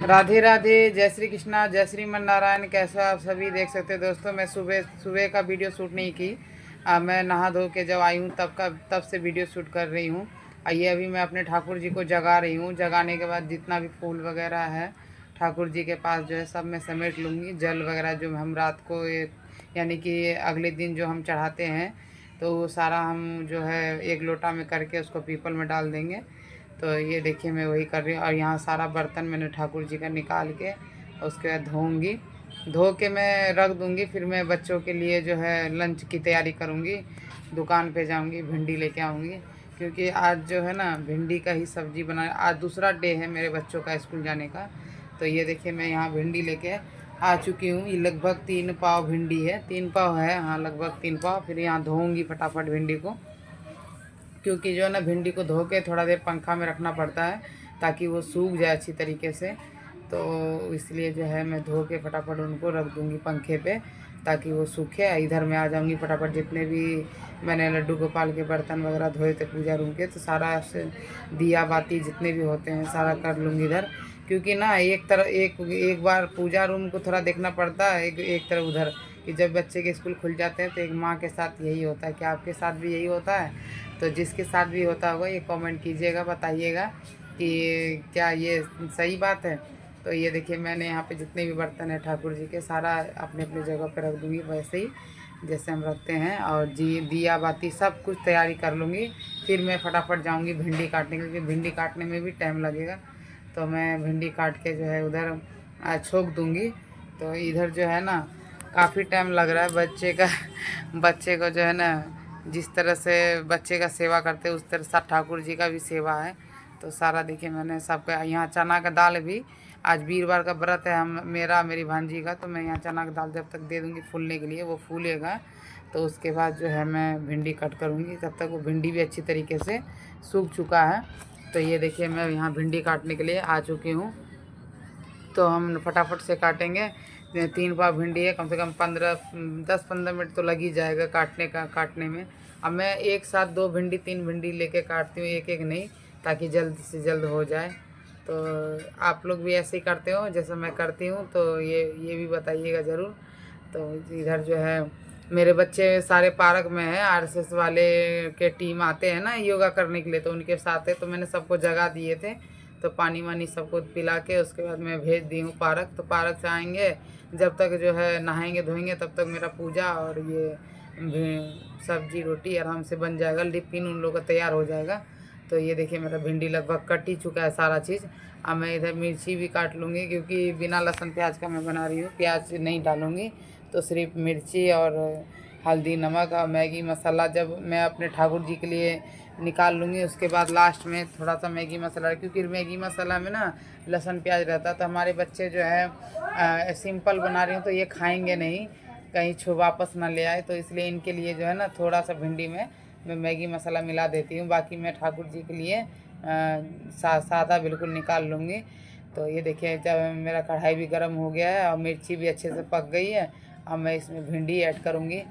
राधे राधे, जय श्री कृष्णा, जय श्रीमन नारायण। कैसे हो आप सभी? देख सकते हैं दोस्तों, मैं सुबह सुबह का वीडियो शूट नहीं की। मैं नहा धो के जब आई हूँ तब से वीडियो शूट कर रही हूँ। ये अभी मैं अपने ठाकुर जी को जगा रही हूँ। जगाने के बाद जितना भी फूल वगैरह है ठाकुर जी के पास जो है सब मैं समेट लूँगी। जल वगैरह जो हम रात को यानी कि अगले दिन जो हम चढ़ाते हैं तो वो सारा हम जो है एक लोटा में करके उसको पीपल में डाल देंगे। तो ये देखिए मैं वही कर रही हूँ। और यहाँ सारा बर्तन मैंने ठाकुर जी का निकाल के उसके बाद धोऊँगी। धो के मैं रख दूँगी। फिर मैं बच्चों के लिए जो है लंच की तैयारी करूँगी। दुकान पे जाऊँगी, भिंडी लेके आऊँगी, क्योंकि आज जो है ना भिंडी का ही सब्ज़ी बना। आज दूसरा डे है मेरे बच्चों का स्कूल जाने का। तो ये देखिए मैं यहाँ भिंडी लेके आ चुकी हूँ। ये लगभग 3 पाव भिंडी है, 3 पाव है, हाँ लगभग 3 पाव। फिर यहाँ धोऊँगी फटाफट भिंडी को, क्योंकि जो है ना भिंडी को धो के थोड़ा देर पंखा में रखना पड़ता है ताकि वो सूख जाए अच्छी तरीके से। तो इसलिए जो है मैं धो के फटाफट उनको रख दूँगी पंखे पे ताकि वो सूखे। इधर मैं आ जाऊँगी फटाफट, जितने भी मैंने लड्डू गोपाल के बर्तन वगैरह धोए थे पूजा रूम के, तो सारा से दिया बाती जितने भी होते हैं सारा कर लूँगी इधर। क्योंकि ना एक बार पूजा रूम को थोड़ा देखना पड़ता है, एक तरफ उधर, कि जब बच्चे के स्कूल खुल जाते हैं तो एक माँ के साथ यही होता है। क्या आपके साथ भी यही होता है? तो जिसके साथ भी होता होगा ये कमेंट कीजिएगा, बताइएगा कि क्या ये सही बात है। तो ये देखिए मैंने यहाँ पे जितने भी बर्तन हैं ठाकुर जी के सारा अपने अपने जगह पे रख दूँगी, वैसे ही जैसे हम रखते हैं। और जी दिया बाती सब कुछ तैयारी कर लूँगी। फिर मैं फटाफट जाऊँगी भिंडी काटने, क्योंकि भिंडी काटने में भी टाइम लगेगा। तो मैं भिंडी काट के जो है उधर छोंक दूँगी। तो इधर जो है ना काफ़ी टाइम लग रहा है बच्चे को जो है ना, जिस तरह से बच्चे का सेवा करते हैं उस तरह साथ ठाकुर जी का भी सेवा है। तो सारा देखिए मैंने सबका यहाँ चना का दाल भी, आज वीरवार का व्रत है हम मेरी भांजी का। तो मैं यहाँ चना का दाल जब तक दे दूँगी फूलने के लिए, वो फूलेगा तो उसके बाद जो है मैं भिंडी कट करूँगी। तब तक वो भिंडी भी अच्छी तरीके से सूख चुका है। तो ये देखिए मैं यहाँ भिंडी काटने के लिए आ चुकी हूँ। तो हम फटाफट से काटेंगे। 3 पाव भिंडी है, कम से कम 10-15 मिनट तो लग ही जाएगा काटने में। अब मैं एक साथ 2 भिंडी 3 भिंडी लेके काटती हूँ, एक एक नहीं, ताकि जल्द से जल्द हो जाए। तो आप लोग भी ऐसे ही करते हो जैसे मैं करती हूँ? तो ये भी बताइएगा ज़रूर। तो इधर जो है मेरे बच्चे सारे पार्क में हैं, आरएसएस वाले के टीम आते हैं ना योगा करने के लिए, तो उनके साथ है। तो मैंने सबको जगा दिए थे, तो पानी वानी सबको पिला के उसके बाद मैं भेज दी हूँ पार्क। तो पार्क से आएंगे, जब तक जो है नहाएंगे धोएंगे तब तक मेरा पूजा और ये सब्जी रोटी आराम से बन जाएगा। टिफिन उन लोगों का तैयार हो जाएगा। तो ये देखिए मेरा भिंडी लगभग कट ही चुका है सारा चीज़। अब मैं इधर मिर्ची भी काट लूँगी, क्योंकि बिना लहसुन प्याज का मैं बना रही हूँ, प्याज नहीं डालूँगी। तो सिर्फ मिर्ची और हल्दी नमक और मैगी मसाला जब मैं अपने ठाकुर जी के लिए निकाल लूँगी, उसके बाद लास्ट में थोड़ा सा मैगी मसाला, क्योंकि मैगी मसाला में ना लहसुन प्याज रहता है। तो हमारे बच्चे जो है सिंपल बना रही हूँ तो ये खाएंगे नहीं, कहीं वापस ना ले आए। तो इसलिए इनके लिए जो है ना थोड़ा सा भिंडी में मैं मैगी मसाला मिला देती हूँ। बाकी मैं ठाकुर जी के लिए सादा बिल्कुल निकाल लूँगी। तो ये देखिए जब मेरा कढ़ाई भी गर्म हो गया है और मिर्ची भी अच्छे से पक गई है, अब मैं इसमें भिंडी ऐड करूँगी।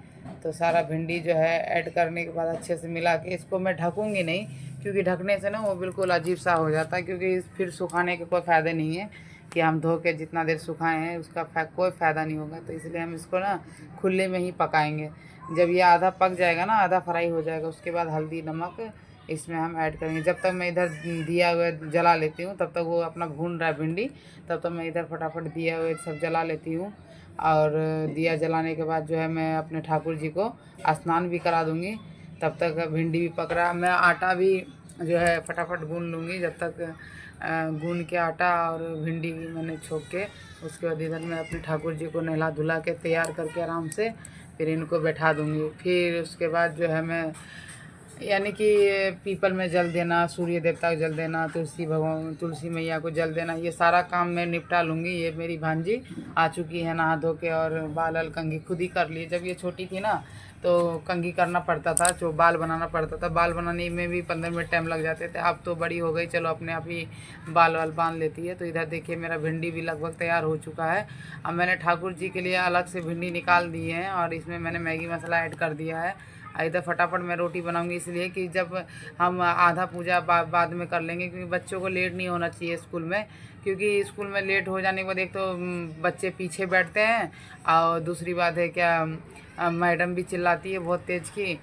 तो सारा भिंडी जो है ऐड करने के बाद अच्छे से मिला के इसको मैं ढकूँगी नहीं, क्योंकि ढकने से ना वो बिल्कुल अजीब सा हो जाता है। क्योंकि फिर सुखाने के कोई फ़ायदे नहीं है कि हम धो के जितना देर सुखाए हैं उसका कोई फ़ायदा नहीं होगा। तो इसलिए हम इसको ना खुले में ही पकाएंगे। जब ये आधा पक जाएगा ना, आधा फ्राई हो जाएगा, उसके बाद हल्दी नमक इसमें हम ऐड करेंगे। जब तक मैं इधर दिया हुआ जला लेती हूँ, तब तक वो अपना भून रहा है भिंडी, तब तक मैं इधर फटाफट दिया हुआ सब जला लेती हूँ। और दिया जलाने के बाद जो है मैं अपने ठाकुर जी को स्नान भी करा दूँगी। तब तक भिंडी भी पक रहा है। मैं आटा भी जो है फटाफट गूँध लूँगी। जब तक गूँध के आटा और भिंडी भी मैंने छोंक के, उसके बाद इधर मैं अपने ठाकुर जी को नहला धुला के तैयार करके आराम से फिर इनको बैठा दूँगी। फिर उसके बाद जो है मैं यानी कि पीपल में जल देना, सूर्य देवता को जल देना, तुलसी मैया को जल देना, ये सारा काम मैं निपटा लूँगी। ये मेरी भांजी आ चुकी है नहा धो के, और बाल कंघी खुद ही कर लिए। जब ये छोटी थी ना तो कंघी करना पड़ता था, जो बाल बनाना पड़ता था, बाल बनाने में भी 15 मिनट टाइम लग जाते थे। अब तो बड़ी हो गई, चलो अपने आप ही बाल वाल बांध लेती है। तो इधर देखिए मेरा भिंडी भी लगभग तैयार हो चुका है। अब मैंने ठाकुर जी के लिए अलग से भिंडी निकाल दी है और इसमें मैंने मैगी मसाला ऐड कर दिया है। इधर फटाफट मैं रोटी बनाऊंगी, इसलिए कि जब हम आधा पूजा बाद में कर लेंगे, क्योंकि बच्चों को लेट नहीं होना चाहिए स्कूल में। क्योंकि स्कूल में लेट हो जाने के बाद एक तो बच्चे पीछे बैठते हैं, और दूसरी बात है क्या, मैडम भी चिल्लाती है बहुत तेज़ की,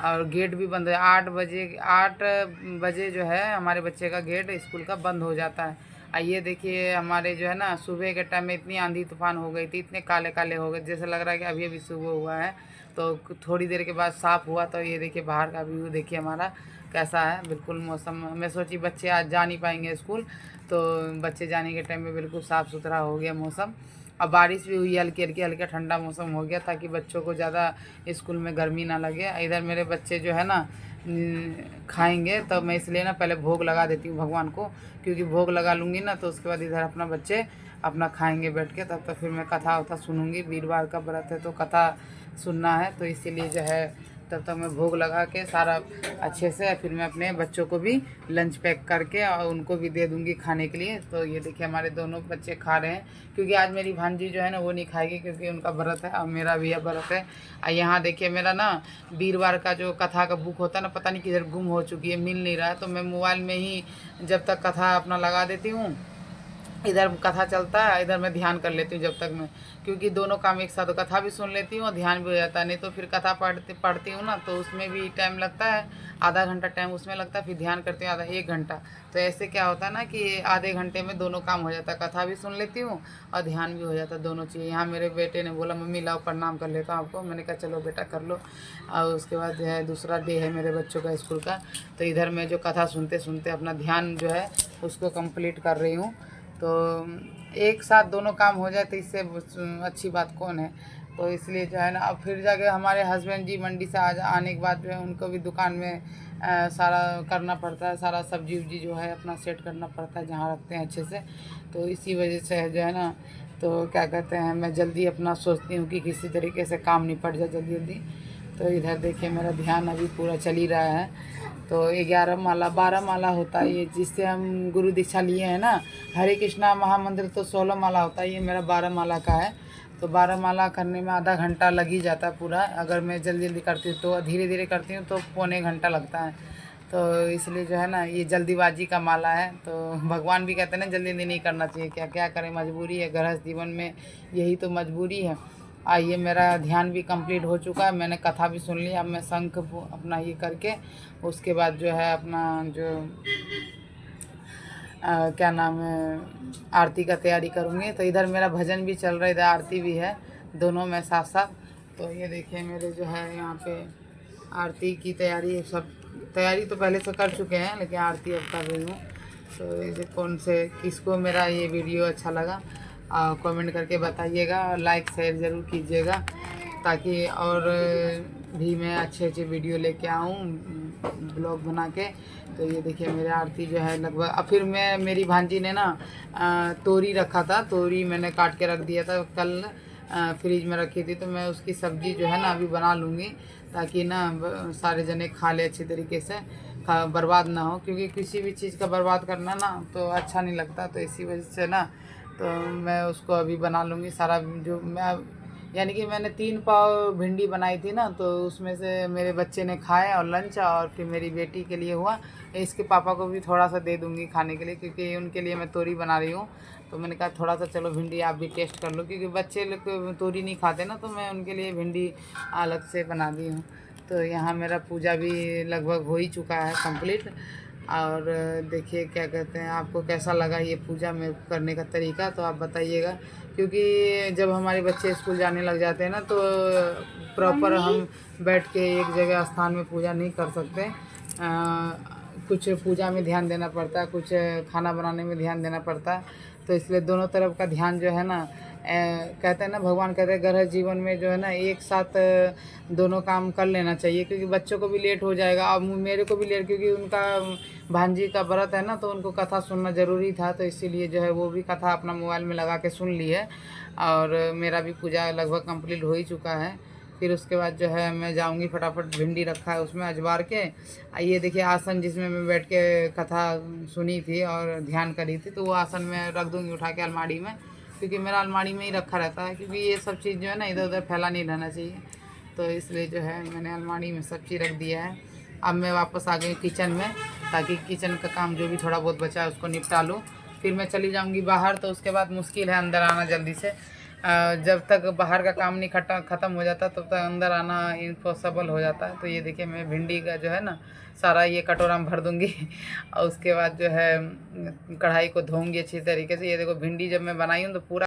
और गेट भी बंद है। 8 बजे जो है हमारे बच्चे का गेट स्कूल का बंद हो जाता है। आइए देखिए, हमारे जो है ना सुबह के टाइम में इतनी आंधी तूफान हो गई थी, इतने काले काले हो गए, जैसे लग रहा है कि अभी अभी सुबह हुआ है। तो थोड़ी देर के बाद साफ़ हुआ, तो ये देखिए बाहर का व्यू देखिए हमारा कैसा है। बिल्कुल मौसम, मैं सोची बच्चे आज जा नहीं पाएंगे स्कूल, तो बच्चे जाने के टाइम में बिल्कुल साफ़ सुथरा हो गया मौसम। अब बारिश भी हुई, हल्की हल्की हल्का ठंडा मौसम हो गया, ताकि बच्चों को ज़्यादा स्कूल में गर्मी ना लगे। इधर मेरे बच्चे जो है ना खाएंगे, तो मैं इसलिए ना पहले भोग लगा देती हूँ भगवान को, क्योंकि भोग लगा लूँगी ना तो उसके बाद इधर अपना बच्चे अपना खाएंगे बैठ के। तब तक फिर मैं कथा वथा सुनूँगी, वीरवार का व्रत है तो कथा सुनना है, तो इसीलिए जो है तब तक मैं भोग लगा के सारा अच्छे से, फिर मैं अपने बच्चों को भी लंच पैक करके और उनको भी दे दूँगी खाने के लिए। तो ये देखिए हमारे दोनों बच्चे खा रहे हैं, क्योंकि आज मेरी भांजी जो है ना वो नहीं खाएगी, क्योंकि उनका व्रत है और मेरा भी व्रत है। और यहाँ देखिए मेरा ना वीरवार का जो कथा का बुक होता है ना, पता नहीं किधर गुम हो चुकी है, मिल नहीं रहा है। तो मैं मोबाइल में ही जब तक कथा अपना लगा देती हूँ, इधर कथा चलता है, इधर मैं ध्यान कर लेती हूँ जब तक मैं, क्योंकि दोनों काम एक साथ, तो कथा भी सुन लेती हूँ और ध्यान भी हो जाता है। नहीं तो फिर कथा पढ़ती हूँ ना तो उसमें भी टाइम लगता है, आधा घंटा टाइम उसमें लगता है, फिर ध्यान करती हूँ आधा 1 घंटा। तो ऐसे क्या होता है ना कि आधे घंटे में दोनों काम हो जाता है, कथा भी सुन लेती हूँ और ध्यान भी हो जाता है, दोनों चीज़ें। यहाँ मेरे बेटे ने बोला मम्मी लाओ प्रणाम कर लेता हूँ आपको, मैंने कहा चलो बेटा कर लो। और उसके बाद जो है दूसरा डे है मेरे बच्चों का स्कूल का, तो इधर मैं जो कथा सुनते सुनते अपना ध्यान जो है उसको कंप्लीट कर रही हूँ। तो एक साथ दोनों काम हो जाए तो इससे अच्छी बात कौन है। तो इसलिए जो है ना, अब फिर जाके हमारे हस्बैंड जी मंडी से आने के बाद जो है उनको भी दुकान में सारा करना पड़ता है, सारा सब्जी उब्जी जो है अपना सेट करना पड़ता है जहाँ रखते हैं अच्छे से। तो इसी वजह से जो है ना, तो क्या कहते हैं, मैं जल्दी अपना सोचती हूँ कि किसी तरीके से काम निपट जाए जल्दी जल्दी। तो इधर देखिए मेरा ध्यान अभी पूरा चल ही रहा है। तो 11 माला 12 माला होता है ये, जिससे हम गुरु दीक्षा लिए हैं ना, हरे कृष्णा महामंत्र तो 16 माला होता है, ये मेरा 12 माला का है। तो 12 माला करने में आधा घंटा लग ही जाता है पूरा। अगर मैं जल्दी जल्दी करती हूँ तो धीरे धीरे करती हूँ तो पौने घंटा लगता है। तो इसलिए जो है ना ये जल्दीबाजी का माला है। तो भगवान भी कहते हैं ना जल्दी जल्दी नहीं करना चाहिए, क्या क्या करें, मजबूरी है, गृहस्थ जीवन में यही तो मजबूरी है। आइए मेरा ध्यान भी कंप्लीट हो चुका है, मैंने कथा भी सुन ली। अब मैं शंख अपना ये करके उसके बाद जो है अपना जो क्या नाम है, आरती का तैयारी करूँगी। तो इधर मेरा भजन भी चल रहा है, इधर आरती भी है, दोनों में साथ साथ। तो ये देखिए मेरे जो है यहाँ पे आरती की तैयारी, सब तैयारी तो पहले से कर चुके हैं, लेकिन आरती अब कर रही हूँ। तो ये कौन से किसको मेरा ये वीडियो अच्छा लगा कमेंट करके बताइएगा, और लाइक शेयर ज़रूर कीजिएगा, ताकि और भी मैं अच्छे अच्छे वीडियो लेके आऊँ ब्लॉग बना के। तो ये देखिए मेरे आरती जो है लगभग, अब फिर मेरी भांजी ने ना तोरी रखा था, तोरी मैंने काट के रख दिया था कल, फ्रिज में रखी थी। तो मैं उसकी सब्ज़ी जो है ना अभी बना लूँगी, ताकि ना सारे जने खा ले अच्छी तरीके से, बर्बाद ना हो, क्योंकि किसी भी चीज़ का बर्बाद करना ना तो अच्छा नहीं लगता। तो इसी वजह से ना तो मैं उसको अभी बना लूँगी सारा। जो मैं यानी कि मैंने 3 पाव भिंडी बनाई थी ना, तो उसमें से मेरे बच्चे ने खाए और लंच, और फिर मेरी बेटी के लिए हुआ, इसके पापा को भी थोड़ा सा दे दूँगी खाने के लिए, क्योंकि उनके लिए मैं तोरी बना रही हूँ। तो मैंने कहा थोड़ा सा चलो भिंडी आप भी टेस्ट कर लो, क्योंकि बच्चे लोग तोरी नहीं खाते ना, तो मैं उनके लिए भिंडी अलग से बना दी हूँ। तो यहाँ मेरा पूजा भी लगभग हो ही चुका है कंप्लीट। और देखिए क्या कहते हैं, आपको कैसा लगा ये पूजा में करने का तरीका, तो आप बताइएगा। क्योंकि जब हमारे बच्चे स्कूल जाने लग जाते हैं ना, तो प्रॉपर हम बैठ के एक जगह स्थान में पूजा नहीं कर सकते। कुछ पूजा में ध्यान देना पड़ता है, कुछ खाना बनाने में ध्यान देना पड़ता है। तो इसलिए दोनों तरफ का ध्यान जो है ना, कहते हैं ना, भगवान कहते हैं गृह जीवन में जो है ना एक साथ दोनों काम कर लेना चाहिए, क्योंकि बच्चों को भी लेट हो जाएगा और मेरे को भी लेट, क्योंकि उनका भांजी का व्रत है ना, तो उनको कथा सुनना ज़रूरी था। तो इसीलिए जो है वो भी कथा अपना मोबाइल में लगा के सुन ली है, और मेरा भी पूजा लगभग कंप्लीट हो ही चुका है। फिर उसके बाद जो है मैं जाऊंगी, फटाफट भिंडी रखा है उसमें अजवार के। ये देखिए आसन जिसमें मैं बैठ के कथा सुनी थी और ध्यान करी थी, तो वो आसन मैं रख दूंगी उठा के अलमारी में, क्योंकि मेरा अलमारी में ही रखा रहता है, क्योंकि ये सब चीज़ जो है ना इधर उधर फैला नहीं रहना चाहिए। तो इसलिए जो है मैंने अलमारी में सब चीज़ रख दिया है। अब मैं वापस आ गई किचन में, ताकि किचन का काम जो भी थोड़ा बहुत बचा है उसको निपटा लूँ। फिर मैं चली जाऊँगी बाहर, तो उसके बाद मुश्किल है अंदर आना जल्दी से। जब तक बाहर का काम नहीं ख़त्म हो जाता तब तक अंदर आना इम्पॉसिबल हो जाता है। तो ये देखिए मैं भिंडी का जो है ना सारा ये कटोरा में भर दूँगी और उसके बाद जो है कढ़ाई को धोऊँगी अच्छी तरीके से। ये देखो भिंडी जब मैं बनाई हूँ तो पूरा